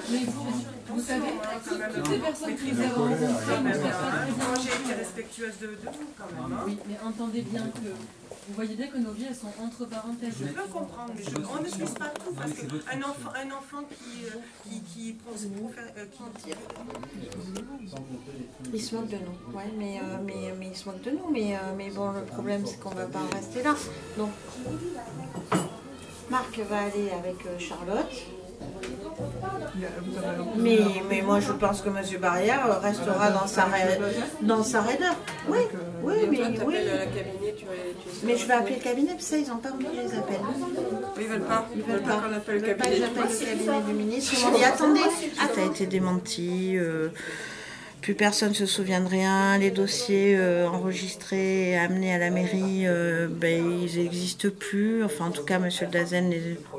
Mais vous savez, toutes les personnes qui les avons rencontrées ne savent pas très bien. Moi, j'ai été respectueuse de vous, quand même. Oui, mais entendez bien que... Vous voyez bien que nos vies, elles sont entre parenthèses. Je peux comprendre, mais on ne puisse pas tout, parce qu'un enfant qui prend ses il se moque de nous, ouais, mais il se moque de nous, mais bon, le problème c'est qu'on va pas en rester là. Donc, Marc va aller avec Charlotte. Mais moi je pense que M. Barrière restera dans sa raideur. Oui, oui, oui. Mais je vais appeler le cabinet, parce que ça, ils n'ont pas voulu que je les appelle. Ils veulent pas. Ils veulent pas qu'on appelle le cabinet. Le cabinet du ministre. Ils m'ont dit attendez. Ah, t'as été démenti. Plus personne ne se souvient de rien. Les dossiers enregistrés et amenés à la mairie, ils n'existent plus. Enfin, en tout cas, M. Dazen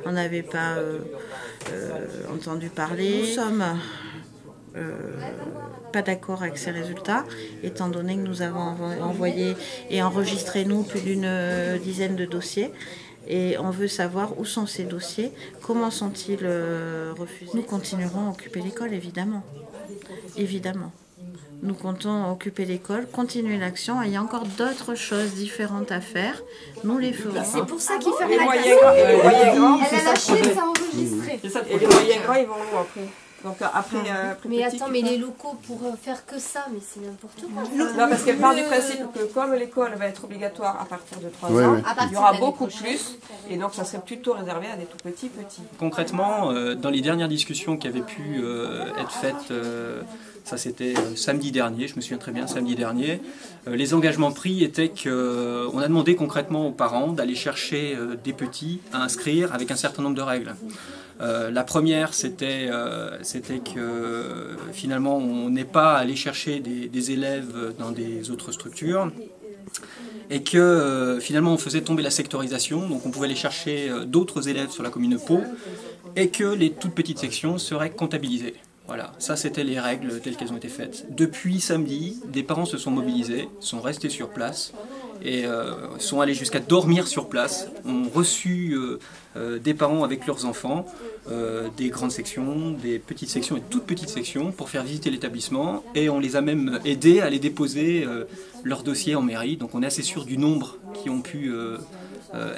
n'en avait pas entendu parler. Nous sommes pas d'accord avec ces résultats, étant donné que nous avons envoyé et enregistré, nous, plus d'une dizaine de dossiers. Et on veut savoir où sont ces dossiers, comment sont-ils refusés. Nous continuerons à occuper l'école, évidemment. Évidemment. Nous comptons occuper l'école, continuer l'action. Il y a encore d'autres choses différentes à faire. Nous les ferons. C'est pour ça qu'il fait les moyens grands. Elle a lâché, ça a enregistré. Et les moyens grands, ils vont où après? Donc après mais attends, mais les locaux pour faire que ça, mais c'est n'importe quoi. Non, parce qu'elle part du principe que comme l'école va être obligatoire à partir de 3 ans, il y aura beaucoup plus, et donc ça serait plutôt réservé à des tout petits. Concrètement, dans les dernières discussions qui avaient pu être faites, ça c'était samedi dernier, je me souviens très bien, samedi dernier, les engagements pris étaient qu'on a demandé concrètement aux parents d'aller chercher des petits à inscrire avec un certain nombre de règles. La première, c'était que finalement on n'est pas allé chercher des élèves dans des autres structures et que finalement on faisait tomber la sectorisation, donc on pouvait aller chercher d'autres élèves sur la commune de Pau et que les toutes petites sections seraient comptabilisées. Voilà, ça c'était les règles telles qu'elles ont été faites. Depuis samedi, des parents se sont mobilisés, sont restés sur place et sont allés jusqu'à dormir sur place, ont reçu des parents avec leurs enfants, des grandes sections, des petites sections et toutes petites sections pour faire visiter l'établissement et on les a même aidés à aller déposer leur dossier en mairie. Donc on est assez sûr du nombre qui ont pu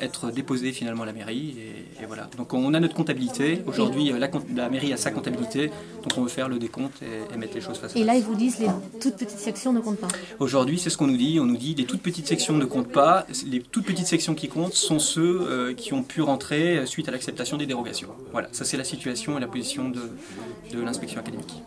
être déposés finalement à la mairie et voilà. Donc on a notre comptabilité, aujourd'hui la mairie a sa comptabilité, donc on veut faire le décompte et mettre les choses face à face. Et là ils vous disent les toutes petites sections ne comptent pas. Aujourd'hui c'est ce qu'on nous dit, on nous dit les toutes petites sections ne comptent pas, les toutes petites sections qui comptent sont ceux qui ont pu rentrer suite à l'acceptation des dérogations. Voilà, ça c'est la situation et la position de l'inspection académique.